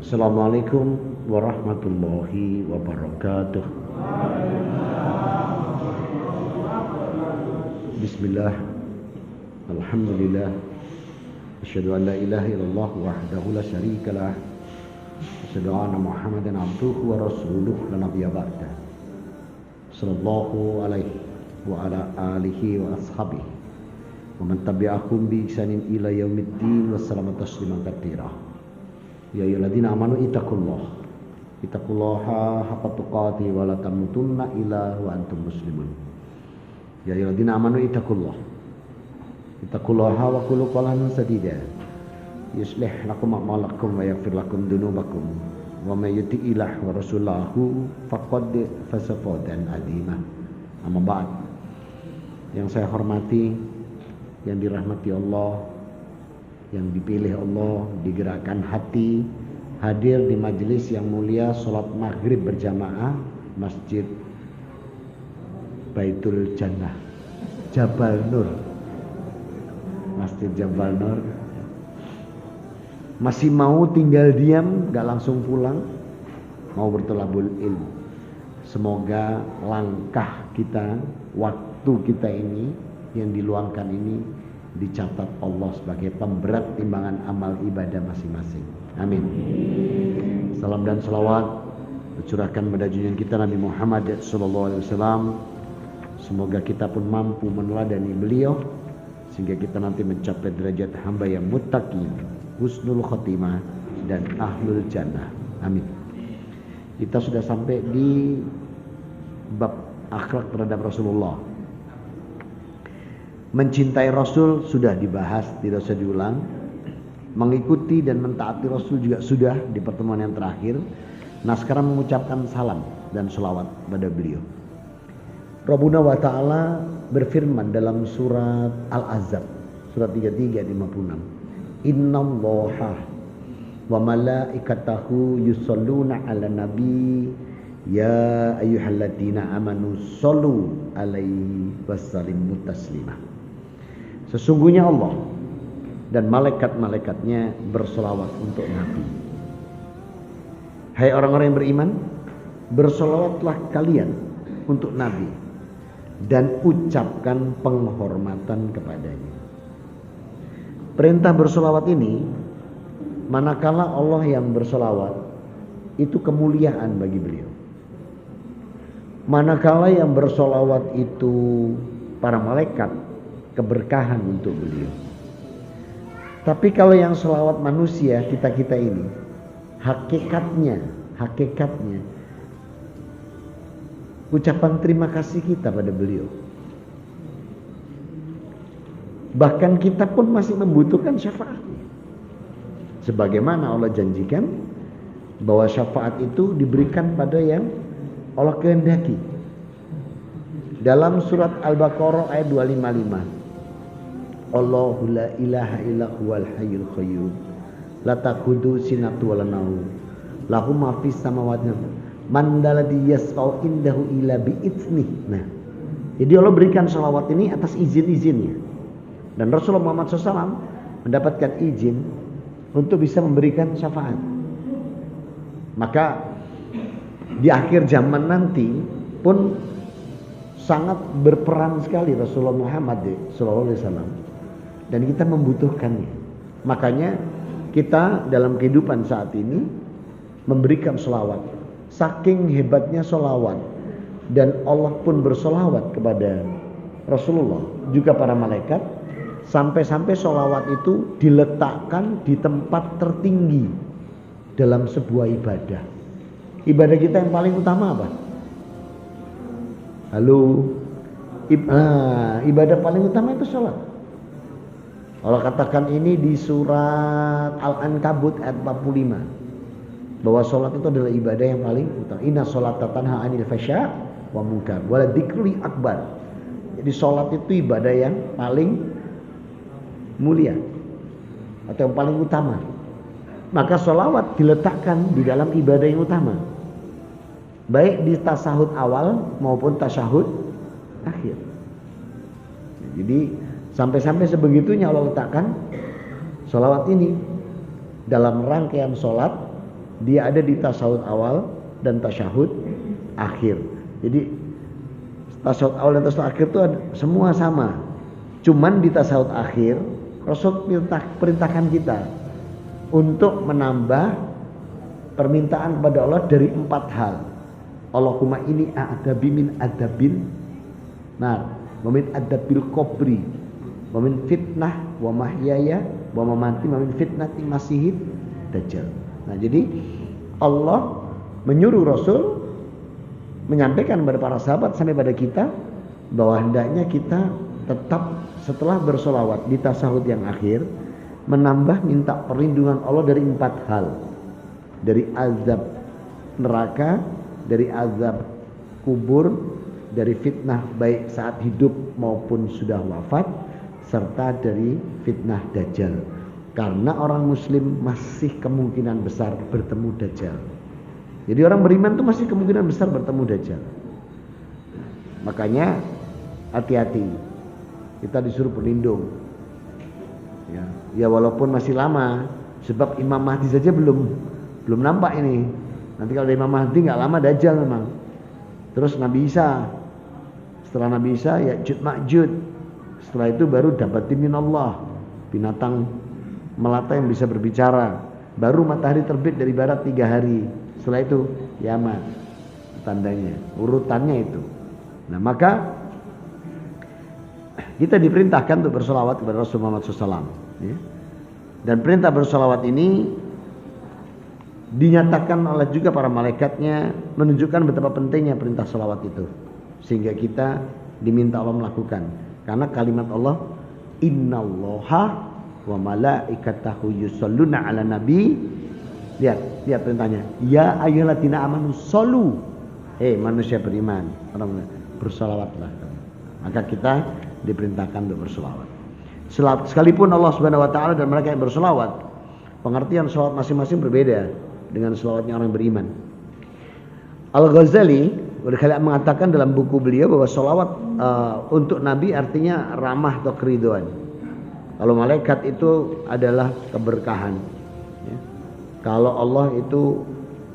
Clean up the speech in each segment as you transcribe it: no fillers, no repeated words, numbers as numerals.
Assalamualaikum warahmatullahi wabarakatuh. Bismillah. Alhamdulillah. Asyhadu an la ilaha illallah wahdahu la syarikalah. Asyhadu anna Muhammadan abduhu wa rasuluhu la nabiyya ba'da. Sallallahu alaihi wa ala alihi wa ashabihi wa man tabi'ahum bi ihsanin ila yaumiddin wa sallama tasliman katsira. Ya ayyuhalladzina amanu ittaqullaha haqqa tuqatih wa la tamutunna illa wa antum muslimun. Ya ayyuhalladzina amanu ittaqullaha wa qulu qawlan sadida yuslih lakum a'malakum wa yaghfir lakum dhunubakum wa may yuti'illah wa rasulahu faqad faza fawzan 'azima. Amma ba'd. Yang saya hormati, yang dirahmati Allah, yang dipilih Allah, digerakkan hati hadir di majelis yang mulia sholat maghrib berjamaah Masjid Baitul Jannah Jabal Nur, Masjid Jabal Nur. Masih mau tinggal diam, gak langsung pulang, mau bertolabul ilmu. Semoga langkah kita, waktu kita ini yang diluangkan ini dicatat Allah sebagai pemberat timbangan amal ibadah masing-masing. Amin. Salam dan salawat tercurahkan pada junjungan kita Nabi Muhammad SAW. Semoga kita pun mampu meneladani beliau sehingga kita nanti mencapai derajat hamba yang muttaqi, husnul khotimah dan ahlul jannah. Amin. Kita sudah sampai di bab akhlak terhadap Rasulullah. Mencintai Rasul sudah dibahas, tidak usah diulang. Mengikuti dan mentaati Rasul juga sudah di pertemuan yang terakhir. Nah, sekarang mengucapkan salam dan sholawat pada beliau. Rabbuna wa ta'ala berfirman dalam surat Al-Ahzab, surat 33 ayat 56. Innallaha wa malaikatahu yusholluna ala nabi ya ayyuhalladzina amanu shollu alaihi wasallimu taslima. Sesungguhnya Allah dan malaikat-malaikatnya bersolawat untuk Nabi. Hai orang-orang yang beriman, bersolawatlah kalian untuk Nabi dan ucapkan penghormatan kepadanya. Perintah bersolawat ini, manakala Allah yang bersolawat, itu kemuliaan bagi beliau. Manakala yang bersolawat itu para malaikat, keberkahan untuk beliau. Tapi kalau yang selawat manusia, kita-kita ini, hakikatnya ucapan terima kasih kita pada beliau. Bahkan kita pun masih membutuhkan syafaatnya. Sebagaimana Allah janjikan bahwa syafaat itu diberikan pada yang Allah kehendaki. Dalam surat Al-Baqarah ayat 255. Allahu la ilaha illa huwal hayyul qayyum la ta'khudhuhu sinatun wa la nawm lahu ma fis samawati man dalladzi yasfa'u indahu illa bi idznih. Nah, jadi Allah berikan sholawat ini atas izin-izinnya, dan Rasulullah Muhammad SAW mendapatkan izin untuk bisa memberikan syafaat. Maka di akhir zaman nanti pun sangat berperan sekali Rasulullah Muhammad SAW, dan kita membutuhkannya. Makanya kita dalam kehidupan saat ini memberikan sholawat. Saking hebatnya sholawat, dan Allah pun bersolawat kepada Rasulullah, juga para malaikat, sampai-sampai sholawat itu diletakkan di tempat tertinggi dalam sebuah ibadah. Ibadah kita yang paling utama apa? Halo, ibadah paling utama itu sholat. Allah katakan ini di surat Al-Ankabut ayat 45, bahwa sholat itu adalah ibadah yang paling utama. Inna sholata tanha 'anil fahsya' wa munkar wa dzikri akbar. Jadi sholat itu ibadah yang paling mulia atau yang paling utama. Maka sholawat diletakkan di dalam ibadah yang utama, baik di tasyahud awal maupun tasyahud akhir. Jadi sampai-sampai sebegitunya Allah letakkan sholawat ini dalam rangkaian sholat Dia ada di tasyahud awal dan tasyahud akhir. Jadi tasyahud awal dan tasyahud akhir itu semua sama. Cuman di tasyahud akhir Rasul perintahkan kita untuk menambah permintaan kepada Allah dari 4 hal. Allahumma ini a'adabi min adabil nar, wa min adabil qabri, wa min fitnah wa mahyaya wa mamati, wa min fitnati masihid dajjal. Nah, jadi Allah menyuruh Rasul menyampaikan kepada para sahabat sampai pada kita bahwa hendaknya kita tetap setelah bersolawat di tasyahud yang akhir menambah minta perlindungan Allah dari 4 hal. Dari azab neraka, dari azab kubur, dari fitnah baik saat hidup maupun sudah wafat, serta dari fitnah dajjal. Karena orang muslim masih kemungkinan besar bertemu dajjal. Jadi orang beriman itu masih kemungkinan besar bertemu dajjal. Makanya hati-hati. Kita disuruh berlindung. Ya walaupun masih lama, sebab Imam Mahdi saja belum nampak ini. Nanti kalau ada Imam Mahdi nggak lama dajjal memang. Terus Nabi Isa. Setelah Nabi Isa Ya'juj Ma'juj. Setelah itu baru dapatin minallah, binatang melata yang bisa berbicara. Baru matahari terbit dari barat 3 hari. Setelah itu kiamat. Tandanya, urutannya itu. Nah, maka kita diperintahkan untuk bersolawat kepada Rasulullah SAW. Ya. Dan perintah bersolawat ini dinyatakan oleh juga para malaikatnya, menunjukkan betapa pentingnya perintah solawat itu, sehingga kita diminta Allah melakukan. Karena kalimat Allah, innallaha wa malaikatahu yusholluna ala nabi. Lihat perintahnya, ya ayyuhalladzina amanu shollu. Manusia beriman, orang bersolawatlah. Maka kita diperintahkan untuk bersolawat. Sekalipun Allah Subhanahu wa taala dan mereka yang bersolawat, pengertian solawat masing-masing berbeda dengan solawatnya orang beriman. Al-Ghazali berkali mengatakan dalam buku beliau bahwa solawat untuk Nabi artinya ramah atau keriduan. Kalau malaikat itu adalah keberkahan, ya. Kalau Allah itu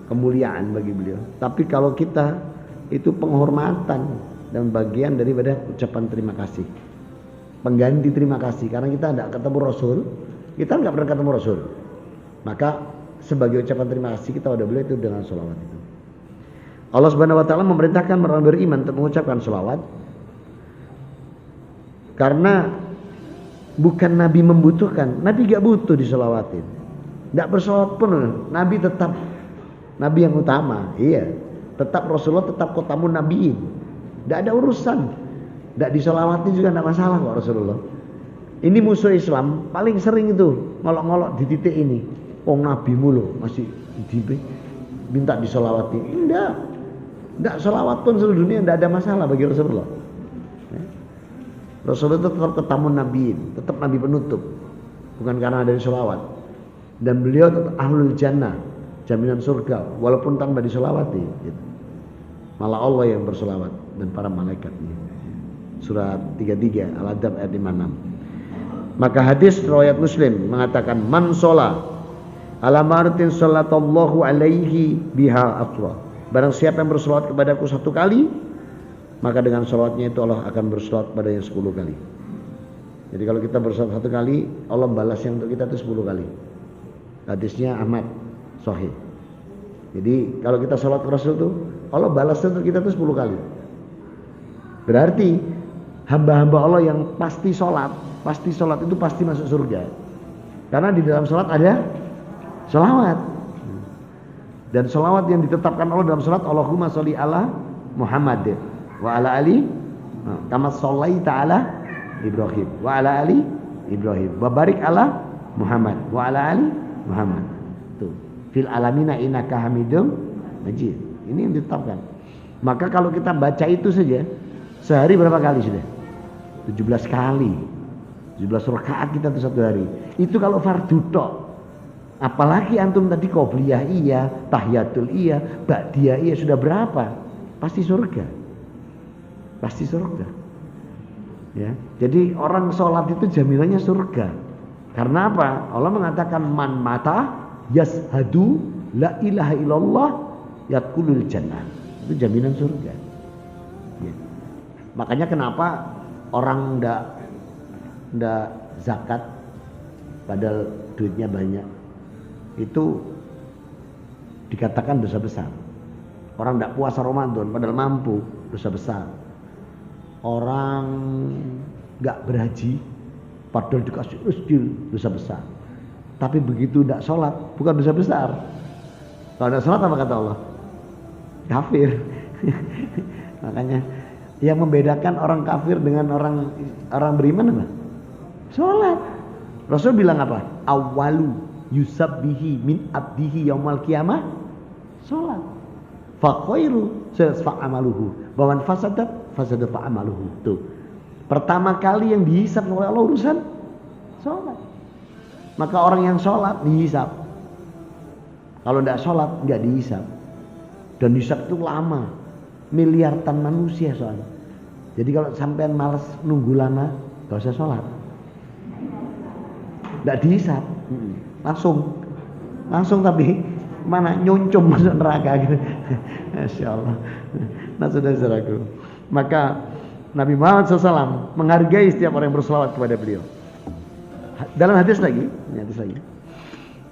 kemuliaan bagi beliau. Tapi kalau kita itu penghormatan dan bagian daripada ucapan terima kasih, pengganti terima kasih. Karena kita tidak ketemu Rasul, kita nggak pernah ketemu Rasul, maka sebagai ucapan terima kasih kita pada beliau itu dengan sholawat itu. Allah Subhanahu Wa Taala memerintahkan orang beriman untuk mengucapkan sholawat, karena bukan Nabi membutuhkan, Nabi nggak butuh disolawatin, nggak bersolawat pun Nabi tetap Nabi yang utama, iya, tetap Rasulullah tetap khotamun nabiin. Tidak ada urusan, tidak disolawati juga tidak masalah kok Rasulullah. Ini musuh Islam paling sering itu ngolok-ngolok di titik ini. Oh Nabi mulu masih minta disolawati. Tidak solawat pun seluruh dunia tidak ada masalah bagi Rasulullah. Rasulullah itu tetap ketamun nabiin, tetap Nabi penutup, bukan karena ada solawat. Dan beliau tetap ahlul jannah, jaminan surga, walaupun tanpa disolawati. Gitu. Malah Allah yang bersolawat dan para malaikatnya. Surat 33 Al-Adab ayat 56. Maka hadis riwayat Muslim mengatakan man shola ala martin sallallahu alaihi biha asra. Barang siapa yang bersolawat kepadaku 1 kali, maka dengan solawatnya itu Allah akan bersolawat kepadanya 10 kali. Jadi kalau kita bersolawat 1 kali, Allah balasnya untuk kita itu 10 kali. Hadisnya Ahmad Sahih. Jadi kalau kita sholat ke Rasul itu Allah balasnya untuk kita itu 10 kali. Berarti hamba-hamba Allah yang pasti sholat itu pasti masuk surga. Karena di dalam sholat ada sholawat. Dan sholawat yang ditetapkan Allah dalam sholat, Allahumma sholli ala Muhammad wa ala ali kama shollaita ala Ibrahim wa ala ali Ibrahim wa barik ala Muhammad wa ala ali Muhammad. Tuh. Fil alamina innaka hamidum majid. Ini yang ditetapkan. Maka kalau kita baca itu saja sehari berapa kali sudah? 17 kali. 17 rakaat kita tuh 1 hari. Itu kalau fardu tok. Apalagi antum tadi qobliyah iya, tahiyatul iya, ba'diyah iya, sudah berapa? Pasti surga. Pasti surga. Ya. Jadi orang sholat itu jaminannya surga. Karena apa? Allah mengatakan man mata yashadu la ilaha illallah yadkhulul jannah. Itu jaminan surga. Ya. Makanya kenapa orang ndak zakat padahal duitnya banyak, itu dikatakan dosa besar. Orang ndak puasa Ramadan padahal mampu, dosa besar. Orang nggak berhaji padahal dikasih rezeki, dosa besar. Tapi begitu ndak sholat, bukan dosa besar. Kalau ndak sholat apa kata Allah? Kafir. Makanya yang membedakan orang kafir dengan orang beriman apa? Sholat. Rasul bilang apa? Awalu yusabbihi min abdihi yaumal qiyamah sholat. Fa khairu fa'amaluhu wa man fasada fa'amaluhu. Tuh. Pertama kali yang dihisab oleh Allah urusan sholat. Maka orang yang sholat dihisab. Kalau tidak sholat nggak dihisab. Dan hisab itu lama, miliaran manusia soalnya. Jadi kalau sampean malas nunggu lama, nggak usah sholat. Nggak dihisab, langsung tapi mana nyoncom masuk neraka gitu. Masya Allah. Nah saudara-saudaraku, maka Nabi Muhammad SAW menghargai setiap orang yang berselawat kepada beliau. Dalam hadis lagi.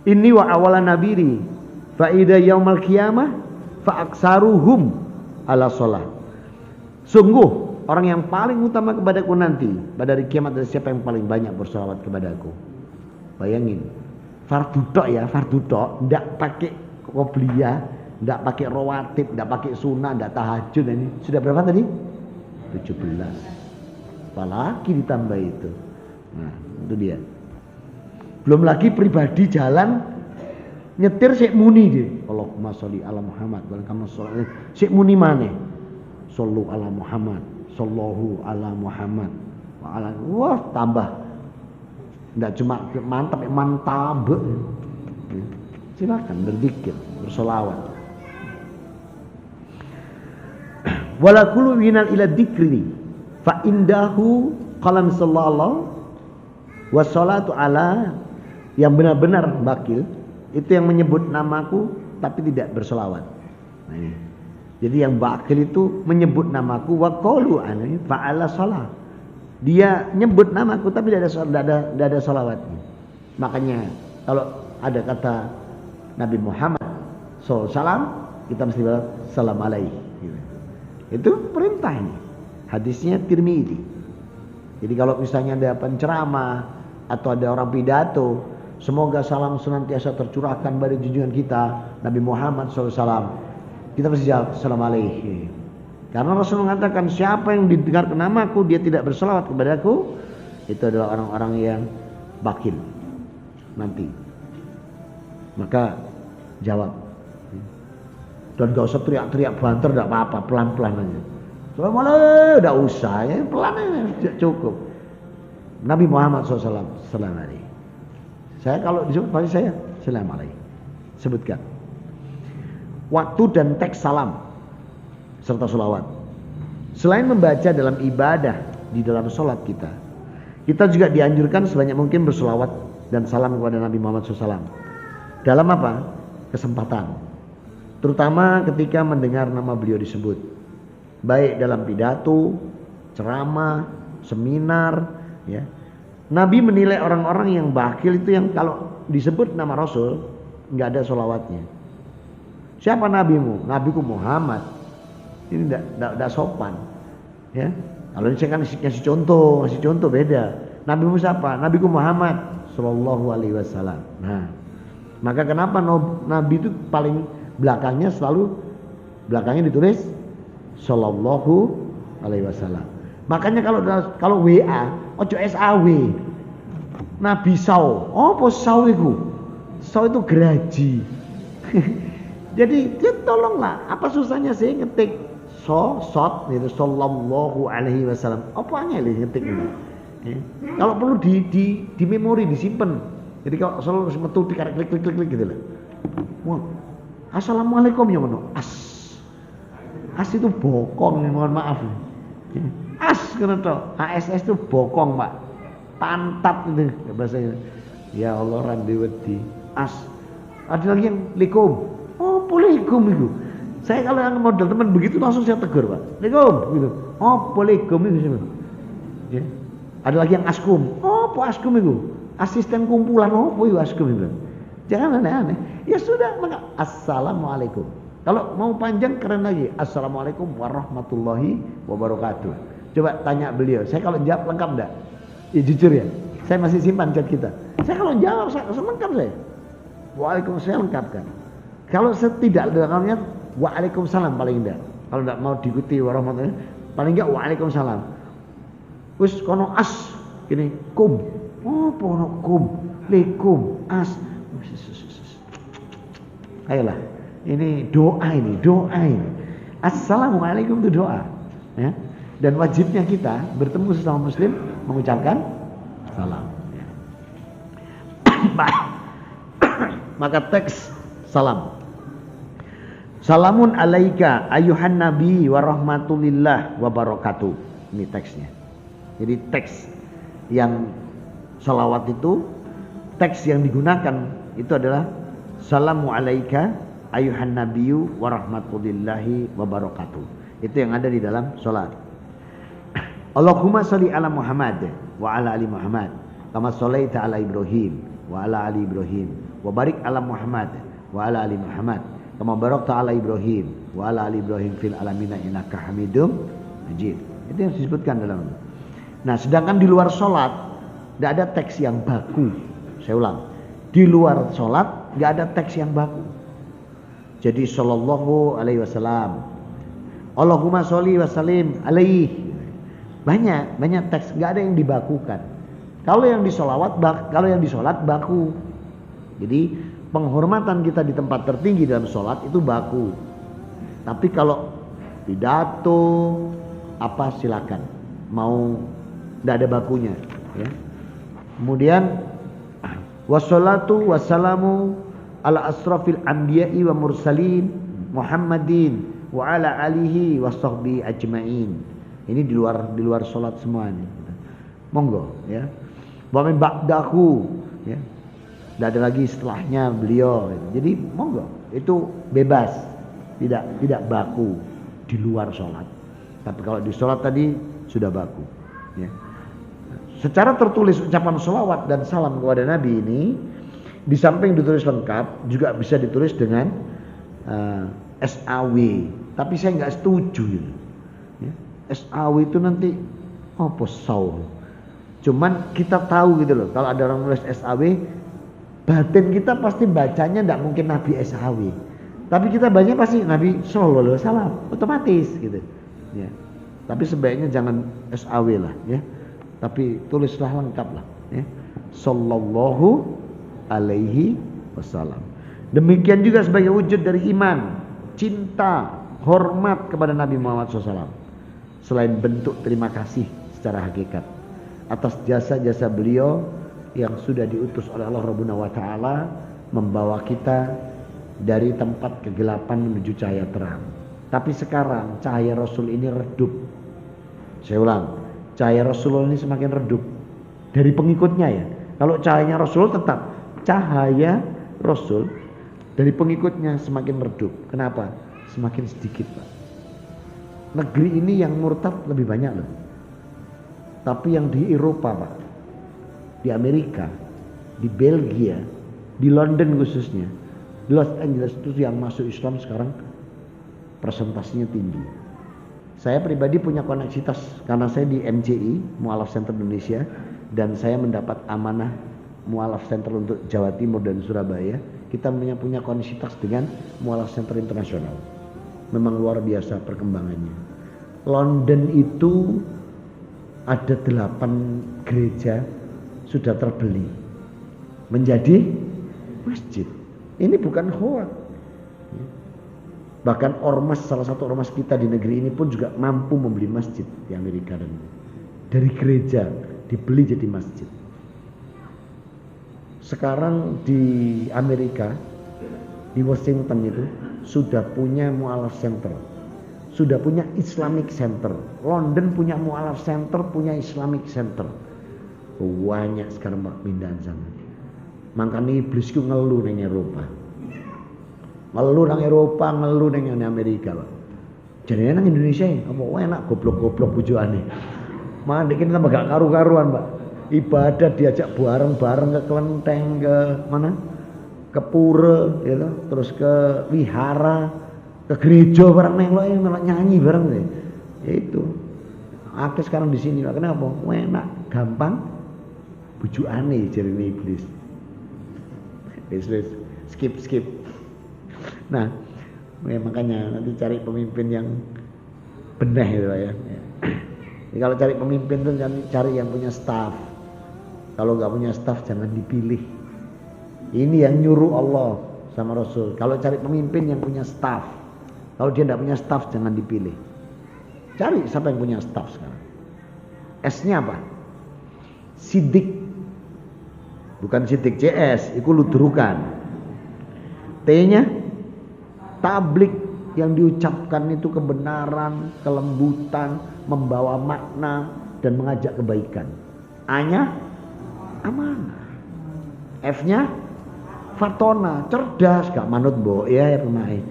Ini wa awalan nabiri fa idza yaumal qiyamah fa aksaruhum ala shalah. Sungguh orang yang paling utama kepadaku nanti pada hari kiamat adalah siapa yang paling banyak berselawat kepadaku. Bayangin, fardu tok ya, fardu tok, ndak pakai qobliyah, ndak pakai rawatib, ndak pakai sunnah, ndak tahajud. Ini sudah berapa tadi? 17. Apalagi ditambah itu. Nah, itu dia. Belum lagi pribadi jalan nyetir sik muni deh. Allahumma sholli ala Muhammad wa kama sholli. Sik muni maneh. Shallu ala Muhammad, sallallahu ala Muhammad wa ala. Wah, tambah. Enggak cuma mantap. Silakan berzikir, bersolawat. Wala kullu winal ila dzikri fa indahu qalam sallallahu wa salatu ala. Yang benar-benar bakil itu yang menyebut namaku tapi tidak bersolawat. Nah, ini. Jadi yang bakil itu menyebut namaku wa qalu ana fa'ala shalah. Dia nyebut namaku tapi tidak ada solawatnya. Makanya kalau ada kata Nabi Muhammad SAW, kita mesti bilang salam alaihi. Itu perintah ini. Hadisnya Tirmidzi. Jadi kalau misalnya ada penceramah atau ada orang pidato, semoga salam senantiasa tercurahkan pada junjungan kita Nabi Muhammad SAW. Kita mesti jawab salam alaihi. Karena Rasul mengatakan siapa yang didengar namaku dia tidak berselawat kepadaku, itu adalah orang-orang yang bakil nanti. Maka jawab. Dan gak usah teriak-teriak banter, tidak apa-apa, pelan-pelan aja. Salam alaihi, tidak usah, ya pelan aja cukup. Nabi Muhammad SAW salam alaihi. Saya kalau disebut pasti saya salam alaihi. Sebutkan waktu dan teks salam serta sholawat. Selain membaca dalam ibadah di dalam sholat kita juga dianjurkan sebanyak mungkin bersolawat dan salam kepada Nabi Muhammad SAW. Dalam apa? Kesempatan. Terutama ketika mendengar nama beliau disebut. Baik dalam pidato, ceramah, seminar, ya. Nabi menilai orang-orang yang bakil itu yang kalau disebut nama Rasul nggak ada sholawatnya. Siapa nabimu? Nabiku Muhammad. Ini tidak sopan, ya. Kalau saya kan ngasih contoh beda. Nabimu siapa? Nabiku Muhammad Sallallahu Alaihi Wasallam. Nah, maka kenapa Nabi itu paling belakangnya ditulis Sallallahu Alaihi Wasallam. Makanya kalau WA, ojo SAW. Nabi Saw. Oh, apa Saw itu? Saw itu geraji. Jadi dia tolonglah. Apa susahnya sih ngetik shot itu Sallallahu Alaihi Wasallam. Apanya ini ngetik ini? Kalau perlu di memori disimpan. Jadi kalau selalu metu klik gitu lah. Wah, assalamualaikum ya mano. As itu bokong, mohon maaf. As kena toh. ASS itu bokong, Pak. Pantat itu bahasanya. Ya Allah randi wedi. As Ada lagi yang likum. Oh, likum itu. Saya kalau yang model teman begitu langsung saya tegur, Pak. Likum gitu. Oh, likum itu. Ya. Ada lagi yang askum. Oh, askum itu. Asisten kumpulan itu askum itu. Jangan aneh-aneh. Ya sudah, maka assalamualaikum. Kalau mau panjang keren lagi. Assalamualaikum warahmatullahi wabarakatuh. Coba tanya beliau. Saya kalau jawab lengkap enggak? Ya jujur ya. Saya masih simpan chat kita. Saya kalau jawab lengkap saya. Waalaikumsalam lengkap kan. Kalau tidak lengkapnya waalaikumsalam paling enggak. Kalau enggak mau diikuti warahmatullahi paling enggak waalaikumsalam. Wis kono as gini kum. Oh, pono kum. Likum as. Ayolah. Ini doa ini. Assalamualaikum itu doa. Ya. Dan wajibnya kita bertemu sesama muslim mengucapkan salam. Ya. Maka teks salam. Salamun alaika ayuhan nabi wa rahmatulillah wa barakatuh. Ini teksnya. Jadi teks yang salawat itu, teks yang digunakan itu adalah salamu alaika ayuhan nabiyyu wa rahmatullahi wa barakatuh. Itu yang ada di dalam salat. Allahumma sholli ala Muhammad wa ala ali Muhammad kama shallaita ala Ibrahim wa ala ali Ibrahim wa barik ala Muhammad wa ala ali Muhammad kama barakta ala Ibrahim wa ala ali Ibrahim fil alamin innaka Hamidum Majid. Itu yang disebutkan dalam. Nah, sedangkan di luar salat enggak ada teks yang baku. Saya ulang. Di luar salat enggak ada teks yang baku. Jadi sallallahu alaihi wasallam. Allahumma sholli wa sallim alaihi. Banyak teks, enggak ada yang dibakukan. Kalau yang di salat baku. Jadi penghormatan kita di tempat tertinggi dalam salat itu baku. Tapi kalau pidato apa silakan. Mau enggak ada bakunya, ya. Kemudian wassalatu wassalamu ala asrafil anbiya'i wa mursalin Muhammadin wa ala alihi wa sahbihi ajma'in. Ini di luar salat semua ini. Monggo ya. Wa min ba'dahu ya. Enggak ada lagi setelahnya beliau. Jadi monggo, itu bebas. Tidak baku di luar salat. Tapi kalau di salat tadi sudah baku ya. Secara tertulis ucapan sholawat dan salam kepada Nabi ini di samping ditulis lengkap juga bisa ditulis dengan SAW. Tapi saya nggak setuju gitu. Ya. SAW itu nanti apa saw? Cuman kita tahu gitu loh. Kalau ada orang nulis SAW, batin kita pasti bacanya nggak mungkin Nabi SAW. Tapi kita baca pasti Nabi Sallallahu Alaihi Wasallam, otomatis gitu. Ya. Tapi sebaiknya jangan SAW lah ya. Tapi tulislah lengkap lah ya. Sallallahu alaihi wasallam. Demikian juga sebagai wujud dari iman, cinta, hormat kepada Nabi Muhammad SAW. Selain bentuk terima kasih secara hakikat atas jasa-jasa beliau yang sudah diutus oleh Allah Rabbuna wa Ta'ala membawa kita dari tempat kegelapan menuju cahaya terang. Tapi sekarang cahaya Rasul ini redup. Saya ulang, cahaya Rasulullah ini semakin redup dari pengikutnya ya. Kalau cahayanya Rasul tetap, cahaya Rasul dari pengikutnya semakin redup. Kenapa? Semakin sedikit, Pak. Negeri ini yang murtad lebih banyak loh. Tapi yang di Eropa, Pak, di Amerika, di Belgia, di London khususnya, di Los Angeles itu yang masuk Islam sekarang presentasinya tinggi. Saya pribadi punya koneksitas karena saya di MCI, Mu'alaf Center Indonesia, dan saya mendapat amanah Mu'alaf Center untuk Jawa Timur dan Surabaya. Kita punya koneksitas dengan Mu'alaf Center Internasional. Memang luar biasa perkembangannya. London itu ada 8 gereja sudah terbeli menjadi masjid. Ini bukan hoax. Bahkan ormas, salah satu ormas kita di negeri ini pun juga mampu membeli masjid di Amerika, dan dari gereja dibeli jadi masjid. Sekarang di Amerika, di Washington itu sudah punya Mu'alaf Center, sudah punya Islamic Center. London punya Mu'alaf Center, punya Islamic Center. Banyak sekarang pindahan sana. Makanya iblis itu ngeluh neng Eropa. Ngelu nang Eropa, ngelu nang Amerika, Pak. Jadi nang Indonesia apa enak goblok-goblok bojone. Mandek ini tambah gak karu-karuan, Pak. Ibadah diajak bareng-bareng ke kelenteng, ke mana? Ke pura, gitu. Terus ke wihara, ke gereja bareng melok nyanyi bareng deh. Ya itu. Akeh sekarang di sini, Pak. Kenapa? Enak, gampang. Bujukane jarine iblis. Wis skip. Nah, ya makanya nanti cari pemimpin yang benar gitu ya. Jadi kalau cari pemimpin tuh cari yang punya staff. Kalau nggak punya staff jangan dipilih. Ini yang nyuruh Allah sama Rasul. Kalau cari pemimpin yang punya staff. Kalau dia nggak punya staff jangan dipilih. Cari siapa yang punya staff sekarang. S-nya apa? Sidik. Bukan sidik CS, itu ludrukan. T-nya tablik, yang diucapkan itu kebenaran, kelembutan, membawa makna dan mengajak kebaikan. A-nya amanah. F-nya fatona, cerdas, gak manut mbok ya pemain.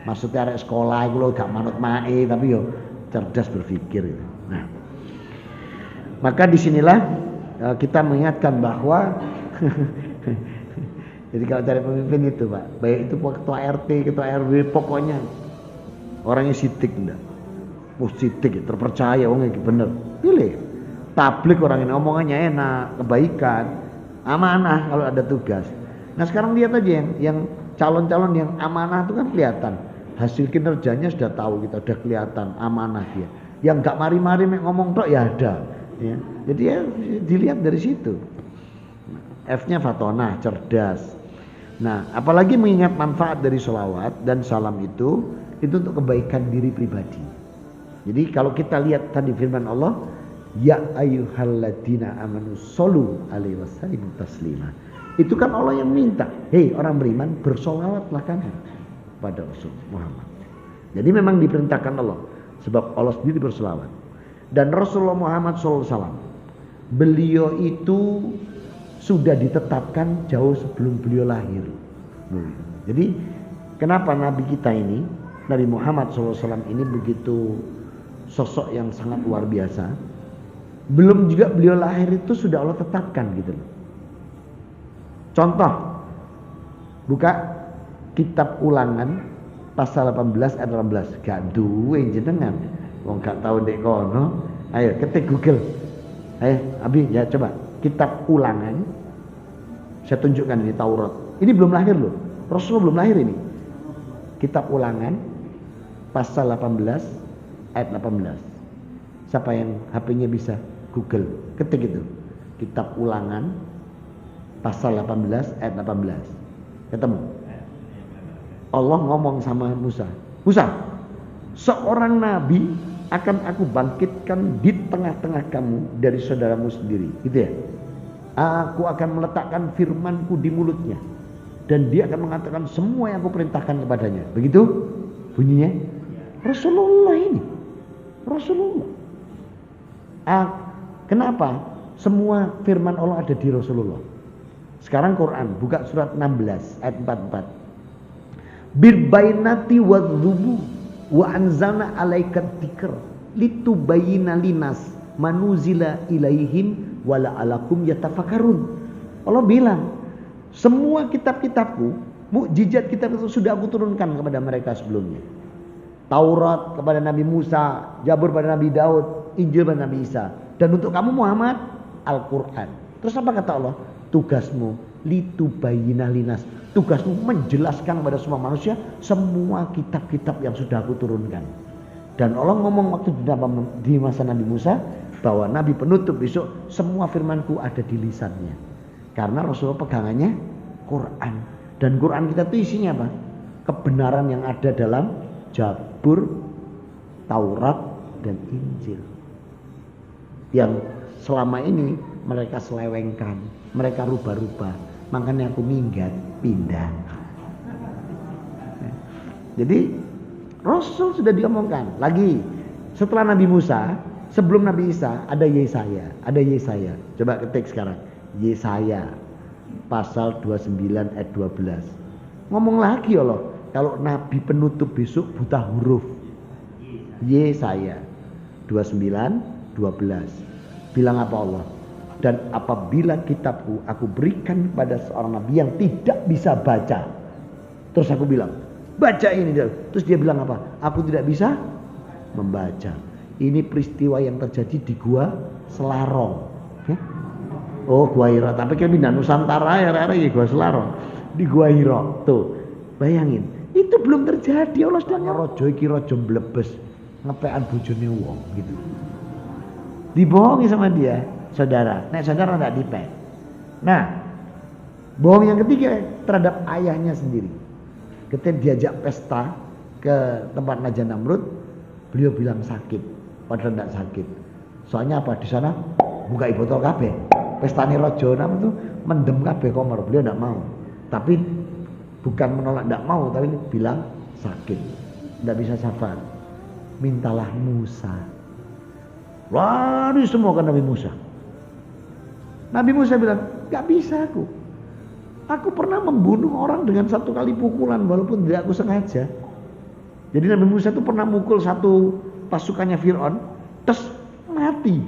Maksudnya arek sekolah iku lho gak manut mae tapi yo cerdas berpikir gitu. Nah, maka disinilah kita mengingatkan bahwa jadi kalau cari pemimpin itu, Pak, baik itu ketua RT, ketua RW, pokoknya orangnya sidik enggak. Sidik terpercaya, wongnya bener. Pilih. Tablik orang ini omongannya enak, kebaikan, amanah kalau ada tugas. Nah, sekarang lihat aja yang calon-calon yang amanah itu kan kelihatan. Hasil kinerjanya sudah tahu, kita udah kelihatan amanah dia. Yang enggak mari-mari ngomong tok ya ada, ya. Jadi ya dilihat dari situ. F-nya fatonah, cerdas. Nah, apalagi mengingat manfaat dari sholawat dan salam itu untuk kebaikan diri pribadi. Jadi kalau kita lihat tadi firman Allah, ya ayyuhalladzina amanu shollu alaihi wasallimu taslima. Itu kan Allah yang minta, hei orang beriman bersolawatlah kamu pada Rasul Muhammad. Jadi memang diperintahkan Allah, sebab Allah sendiri bersolawat. Dan Rasulullah Muhammad SAW, beliau itu sudah ditetapkan jauh sebelum beliau lahir. Jadi kenapa Nabi kita ini, Nabi Muhammad SAW ini begitu sosok yang sangat luar biasa. Belum juga beliau lahir itu sudah Allah tetapkan gitu loh. Contoh, buka kitab Ulangan pasal 18 ayat 18. Gak duwe jenengan, wong gak tahu ndek kono. Ayo ketik Google. Ayo Abi ya coba. Kitab Ulangan, saya tunjukkan ini Taurat. Ini belum lahir loh, Rasulullah belum lahir ini. Kitab Ulangan pasal 18 ayat 18. Siapa yang HP-nya bisa Google, ketik itu. Kitab Ulangan pasal 18 ayat 18. Ketemu. Allah ngomong sama Musa. Musa, seorang nabi akan aku bangkitkan di tengah-tengah kamu dari saudaramu sendiri, gitu ya. Aku akan meletakkan firmanku di mulutnya dan dia akan mengatakan semua yang aku perintahkan kepadanya. Begitu bunyinya. Rasulullah ini, Rasulullah. Kenapa semua firman Allah ada di Rasulullah? Sekarang Quran, buka surat 16 ayat 44. Birbainati wadzubu wa anzalna alaikat dzikr litubayyina linas manuzila ilaihim wala alakum yatafakkarun. Allah bilang, semua kitab-kitabku, mukjizat kitab itu sudah aku turunkan kepada mereka sebelumnya. Taurat kepada Nabi Musa, Zabur pada Nabi Daud, Injil pada Nabi Isa. Dan untuk kamu Muhammad, Al-Quran. Terus apa kata Allah? Tugasmu litubayyina linas. Tugasmu menjelaskan kepada semua manusia semua kitab-kitab yang sudah aku turunkan. Dan Allah ngomong waktu di masa Nabi Musa bahwa Nabi penutup besok semua firmanku ada di lisannya. Karena Rasulullah pegangannya Quran. Dan Quran kita itu isinya apa? Kebenaran yang ada dalam Zabur, Taurat, dan Injil. Yang selama ini mereka selewengkan, mereka rubah-rubah. Makanya aku minggat, pindah. Jadi Rasul sudah diomongkan. Lagi setelah Nabi Musa, sebelum Nabi Isa ada Yesaya, ada Yesaya. Coba ketik sekarang. Yesaya pasal 29 ayat 12. Ngomong lagi Allah, Kalau nabi penutup besok buta huruf. Yesaya 29:12. Bilang apa Allah? Dan apabila kitabku aku berikan kepada seorang nabi yang tidak bisa baca. Terus aku bilang, baca ini. Terus dia bilang apa? Aku tidak bisa membaca. Ini peristiwa yang terjadi di Gua Selarong. Ya? Oh, Gua Hiro. Tapi kan pindah Nusantara ya Gua Selarong. Di Gua Hiro. Tuh, bayangin. Itu belum terjadi. Allah sedang rojo iki rojo mblebes. Ngepekan bojone wong gitu. Dibohongi sama dia, saudara. Nek saudara enggak dipek. Nah, bohong yang ketiga terhadap ayahnya sendiri. Ketika diajak pesta ke tempat Raja Namrud, beliau bilang sakit, padahal enggak sakit. Soalnya apa? Di sana buka botol kabeh. Pestane Raja Namrud itu mendem kabeh kamar, beliau enggak mau. Tapi bukan menolak enggak mau, tapi bilang sakit. Enggak bisa safar. Mintalah Musa. Lari semua ke Nabi Musa. Nabi Musa bilang, gak bisa aku. Aku pernah membunuh orang dengan 1 kali pukulan walaupun tidak aku sengaja. Jadi Nabi Musa itu pernah mukul satu pasukannya Fir'aun, terus mati.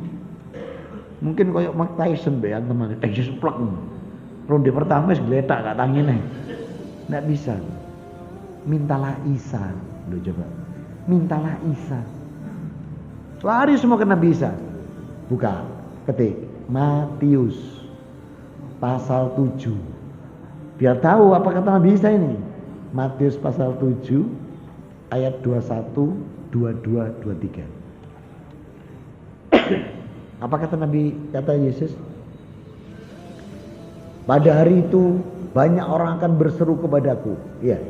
Mungkin kayak Mike Tyson ya teman, Tyson plak. Ronde pertama wis gletak gak tangine. Nggak bisa. Mintalah Isa. Loh coba. Mintalah Isa. Lari semua ke Nabi Isa. Buka, ketik Matius pasal 7. Biar tahu apa kata Nabi Isa ini. Matius pasal 7 ayat 21, 22, 23. Apa kata Nabi, kata Yesus? Pada hari itu banyak orang akan berseru kepadaku, ya,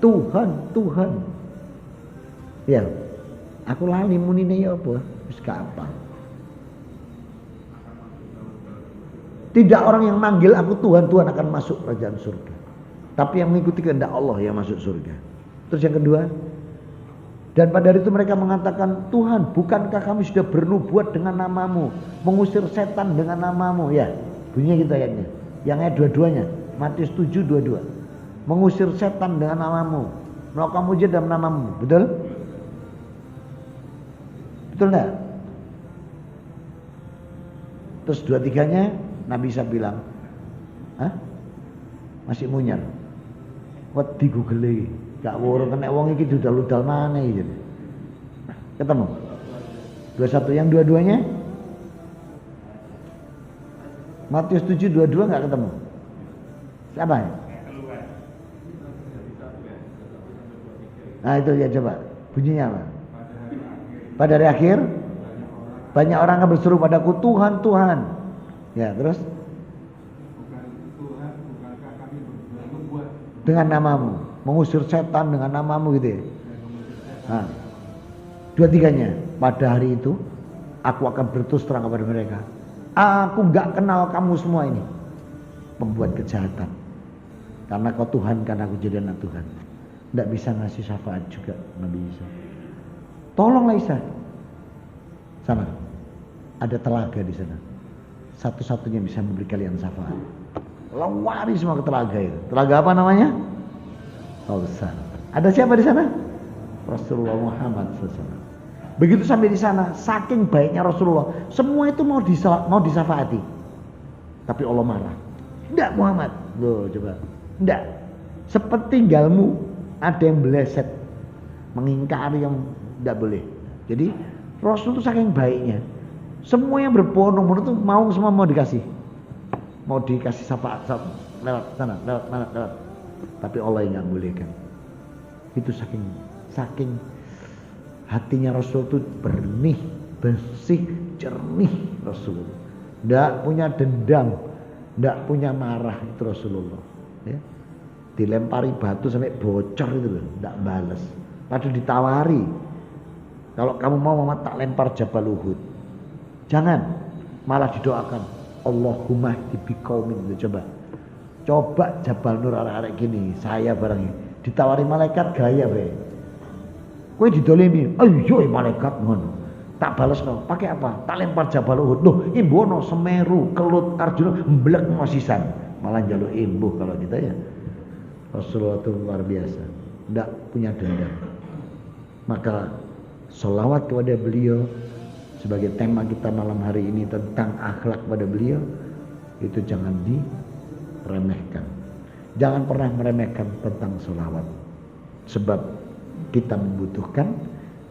Tuhan, Tuhan. Ya, aku lali munine ya apa? Wis gak apa. Tidak orang yang manggil aku Tuhan, Tuhan akan masuk kerajaan surga. Tapi yang mengikuti kehendak Allah yang masuk surga. Terus yang kedua, dan pada hari itu mereka mengatakan, Tuhan, bukankah kami sudah bernubuat dengan namamu, mengusir setan dengan namamu? Ya, bunyinya gitu ayatnya. Yang ayat dua-duanya, Matius 7, 22. Mengusir setan dengan namamu, melakukan mujizat dalam namamu. Betul? Betul enggak? Terus 2-3-nya Nabi Isa bilang, hah? Masih munyar. Wedi Google gak woro kena wong iki dudal-dudal mana iki. Ketemu. 21 yang dua-duanya Matius 7 22 enggak ketemu. Siapa? Nah itu ya coba. Bunyinya apa? Pada hari akhir banyak orang akan berseru padaku, Tuhan, Tuhan. Ya, terus dengan namamu, mengusir setan dengan namamu gitu ya. Nah, 2-3-nya, pada hari itu aku akan berterus terang kepada mereka, aku gak kenal kamu semua ini pembuat kejahatan, karena kau Tuhan, karena aku jadi anak Tuhan. Tidak bisa ngasih syafaat juga Nabi Isa. Tolonglah Isa. Sana ada telaga di sana, satu-satunya bisa memberi kalian syafaat. Lari semua ke telaga itu. Telaga apa namanya? Kausar. Ada siapa di sana? Rasulullah Muhammad SAW. Begitu sampai di sana, saking baiknya Rasulullah, semua itu mau disafaati. Tapi Allah marah. Enggak Muhammad. Loh coba. Enggak. Sepertinggalmu ada yang meleset, mengingkari yang enggak boleh. Jadi Rasul itu saking baiknya, semua yang berbondong-bondong itu mau, semua mau dikasih. Mau dikasih syafaat lewat sana, lewat mana, lewat. Tapi Allah yang enggak bolehkan. Itu saking hatinya Rasul itu bersih, bersih, jernih Rasul. Tidak punya dendam, tidak punya marah itu Rasulullah. Ya. Dilempari batu sampai bocor itu loh, tidak balas. Padahal ditawari, kalau kamu mau Muhammad tak lempar Jabal Uhud. Jangan, malah didoakan. Allahumma hdibiqaumin. Coba Jabal Nur arek-arek gini, saya barang ini. Ditawari malaikat gaya be. Kowe didolimi, ayo malaikat ngono. Tak balas no, pakai apa? Tak lempar Jabal Uhud. Loh, imbono Semeru, Kelut, Arjuna, mblek masisan. Malah njaluk imbuh kalau kita ya. Rasulullah itu luar biasa. tidak punya dendam. Maka sholawat kepada beliau sebagai tema kita malam hari ini tentang akhlak pada beliau, itu jangan diremehkan. Jangan pernah meremehkan tentang sholawat, sebab kita membutuhkan,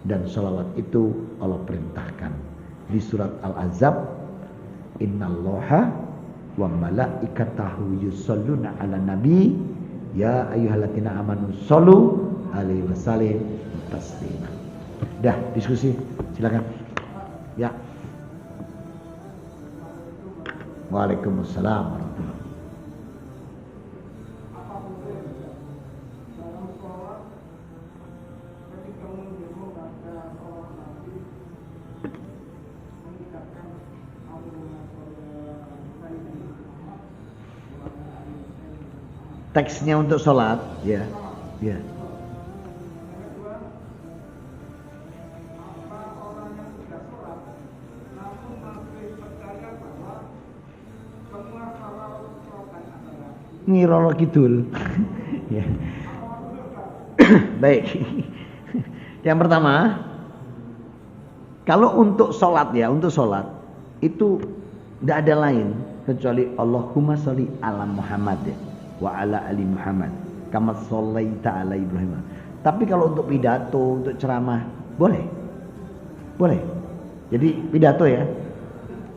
dan sholawat itu Allah perintahkan di surat Al-Ahzab, innallaha wa malaikatahu yusholluna ala nabi ya ayyuhalladzina amanu shollu alaihi wasallim taslima. Dah, diskusi, silakan. Ya. Waalaikumsalam warahmatullahi. Teksnya untuk sholat, ya, ya. Ngiroro kidul. Ya. Baik. Yang pertama, kalau untuk sholat ya, untuk sholat itu tidak ada lain kecuali Allahumma sholli ala Muhammad ya, wa ala ali Muhammad kama shollaita ala Ibrahim. Tapi kalau untuk pidato, untuk ceramah boleh, boleh. Jadi pidato ya.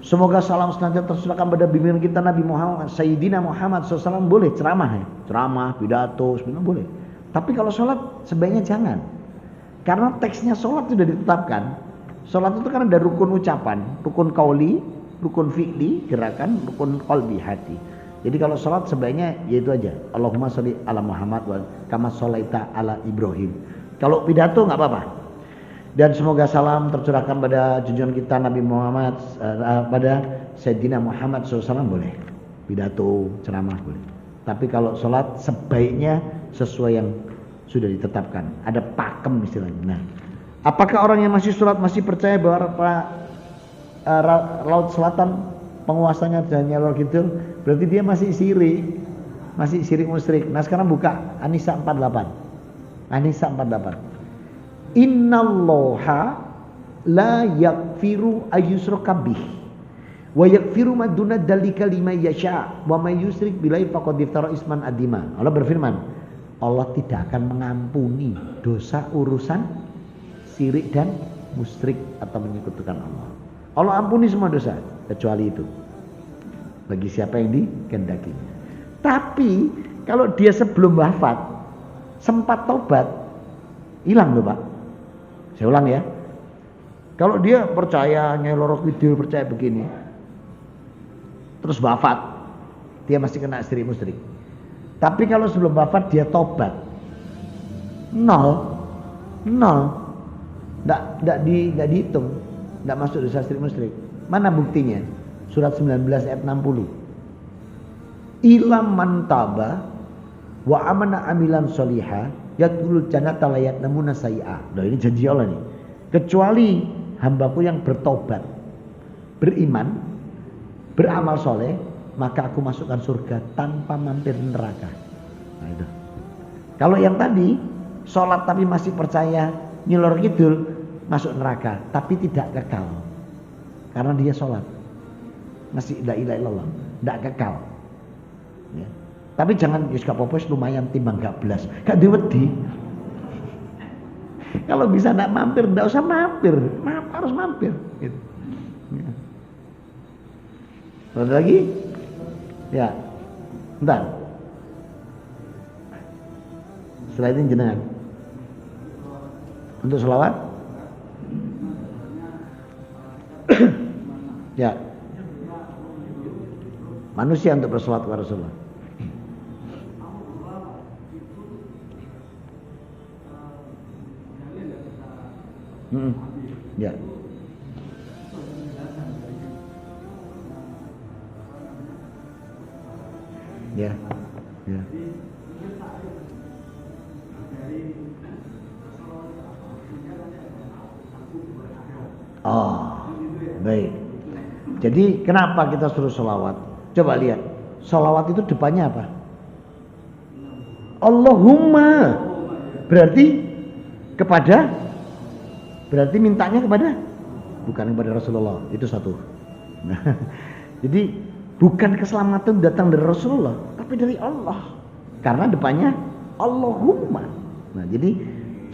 Semoga salam senantiasa tercurahkan pada bimbingan kita Nabi Muhammad Sayyidina Muhammad SAW, boleh ceramah ya, ceramah, pidato, sebenarnya boleh. Tapi kalau sholat sebaiknya jangan, karena teksnya sholat sudah ditetapkan. Sholat itu kan ada rukun ucapan, rukun qauli, rukun fi'li, gerakan, rukun qalbi, hati. Jadi kalau sholat sebaiknya yaitu aja, Allahumma sholli ala Muhammad wa kama sholaita ala Ibrahim. Kalau pidato nggak apa-apa. Dan semoga salam tercurahkan pada junjungan kita Nabi Muhammad, pada Sayyidina Muhammad SAW, boleh. Pidato, ceramah boleh. Tapi kalau sholat sebaiknya sesuai yang sudah ditetapkan. Ada pakem istilahnya. Nah, apakah orang yang masih sholat masih percaya bahwa Laut Selatan penguasanya dan nyalor gitu? Berarti dia masih syirik musyrik. Nah sekarang buka An-Nisa 48. An-Nisa 48. Innallaha la yaghfiru ayyushraka bih wa yaghfiru ma duna dzalika liman yasha wa may yusyrik billahi faqad iftara isman adzima. Allah berfirman, Allah tidak akan mengampuni dosa urusan syirik dan musyrik atau menyekutukan Allah. Allah ampuni semua dosa kecuali itu, bagi siapa yang dikehendaki. Tapi kalau dia sebelum wafat sempat taubat, hilang loh Pak. Saya ulang ya. Kalau dia percaya nyelorok video, percaya begini, terus wafat, dia masih kena syirik musyrik. Tapi kalau sebelum wafat dia tobat, nol, nggak dihitung, nggak masuk dosa syirik musyrik. Mana buktinya? Surat 19 ayat 60. Ilam man taba wa amana amilan sholiha yadkhulul jannata la yatlamuna sayi'a. Nah, ini janji Allah nih. Kecuali hambaku yang bertobat, beriman, beramal soleh, maka aku masukkan surga tanpa mampir neraka. Nah itu. Kalau yang tadi sholat tapi masih percaya nyilor kidul, masuk neraka, tapi tidak kekal. Karena dia sholat masih la ilaha illallah, tidak kekal. Ya. Tapi jangan wis gak apa-apa, lumayan timbang gak belas. Gak diwedi. Kalau bisa ndak mampir, ndak usah mampir. Harus mampir. Gitu. Ya. Ada lagi? Ya. Bentar. Setelah itu jenengan. Untuk sholawat? Ya. Manusia untuk bersolawat kepada Rasulullah. Ya. Ya. Ya. Oh, baik. Jadi kenapa kita suruh sholawat? Coba lihat, sholawat itu depannya apa? Allahumma. Berarti berarti mintanya bukan kepada Rasulullah. Itu satu. Nah, jadi bukan keselamatan datang dari Rasulullah, tapi dari Allah. Karena depannya Allahumma. Nah, jadi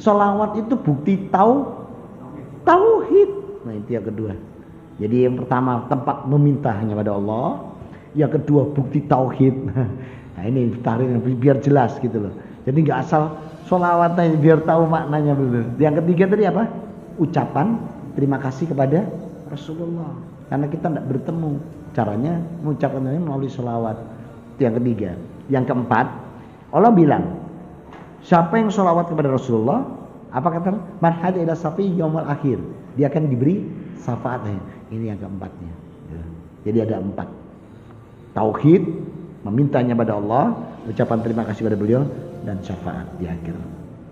sholawat itu bukti tauhid. Nah, itu yang kedua. Jadi yang pertama tempat meminta hanya pada Allah. Yang kedua bukti tauhid. Nah, ini tarik biar jelas gitu loh. Jadi nggak asal sholawat aja biar tahu maknanya betul. Yang ketiga tadi apa? Ucapan terima kasih kepada Rasulullah. Karena kita tidak bertemu. Caranya mengucapkannya melalui sholawat. Itu yang ketiga. Yang keempat, Allah bilang, siapa yang sholawat kepada Rasulullah, apa kata? Man hada ila safi yaumil akhir. Dia akan diberi syafaatnya. Ini yang keempatnya. Jadi ada 4. Tauhid, memintanya pada Allah, ucapan terima kasih pada beliau, dan syafaat di akhir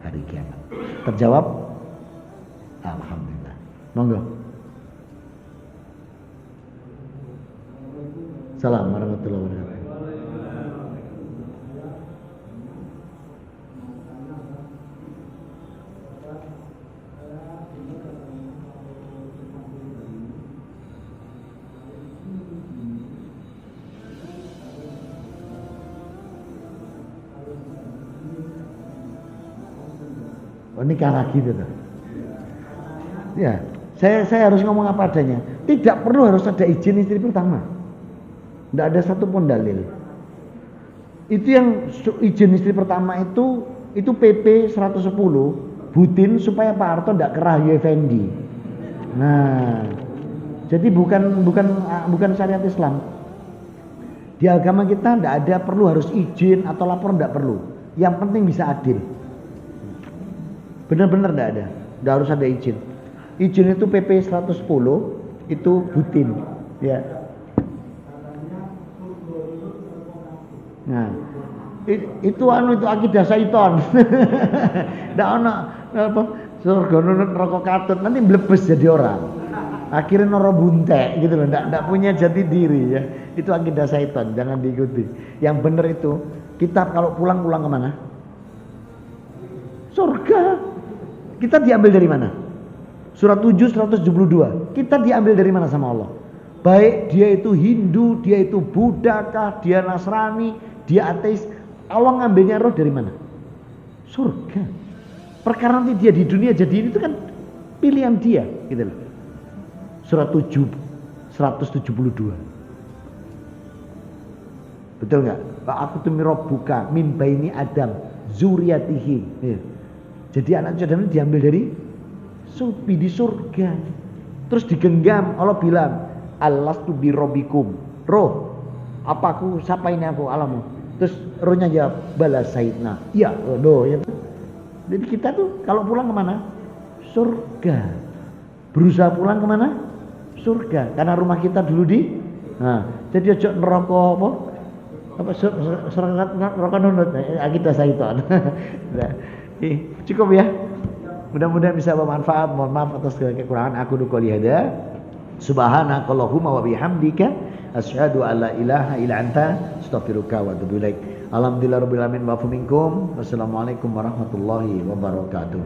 hari kiamat. Terjawab? Alhamdulillah. Monggo. Salam warahmatullahi wabarakatuh. Nikah lagi gitu. Ya, saya harus ngomong apa adanya. Tidak perlu harus ada izin istri pertama. Tidak ada satupun dalil. Itu yang izin istri pertama itu PP 110 Butin supaya Pak Harto tidak kerah Effendi. Nah, jadi bukan syariat Islam. Di agama kita tidak ada perlu harus izin atau lapor, tidak perlu. Yang penting bisa adil. Benar-benar tidak harus ada izin. Izin itu PP 110 itu Butin, ya. Nah, itu akidah syaitan. Ndak ono apa surga nunut neraka katut, nanti mlebes jadi orang. Akhirnya noro buntek gitu loh, ndak punya jati diri ya. Itu akidah syaitan, jangan diikuti. Yang benar itu, kita kalau pulang kemana? Surga. Kita diambil dari mana? Surat 7 172. Kita diambil dari mana sama Allah? Baik dia itu Hindu, dia itu Buddha kah, dia Nasrani, dia ateis, Allah ngambilnya roh dari mana? Surga. Perkara nanti dia di dunia jadi ini itu kan pilihan dia, gitu loh. Surat 7 172. Betul nggak? Aku tuh mirabbuka min baini Adam zuriyatihi. Ya. Jadi anak cucu Adam diambil dari supi di surga. Terus digenggam, Allah bilang, "Alastu birabbikum." Roh, apa aku siapa ini aku alamu? Terus rohnya jawab, "Bala sayyidna." Iya, loh ya. Jadi kita tuh kalau pulang kemana? Surga. Berusaha pulang kemana? Surga. Karena rumah kita dulu jadi ojo neraka apa? Neraka nunut. Kita syaitan. Cukup ya. Mudah-mudahan bisa bermanfaat. Mohon maaf atas kekurangan. Aku qouli hada. Subhanakallahumma wa bihamdika asyhadu an la ilaha illa anta astaghfiruka wa atubu ilaik. Alhamdulillahirabbil alamin wa minkum. Wassalamualaikum warahmatullahi wabarakatuh.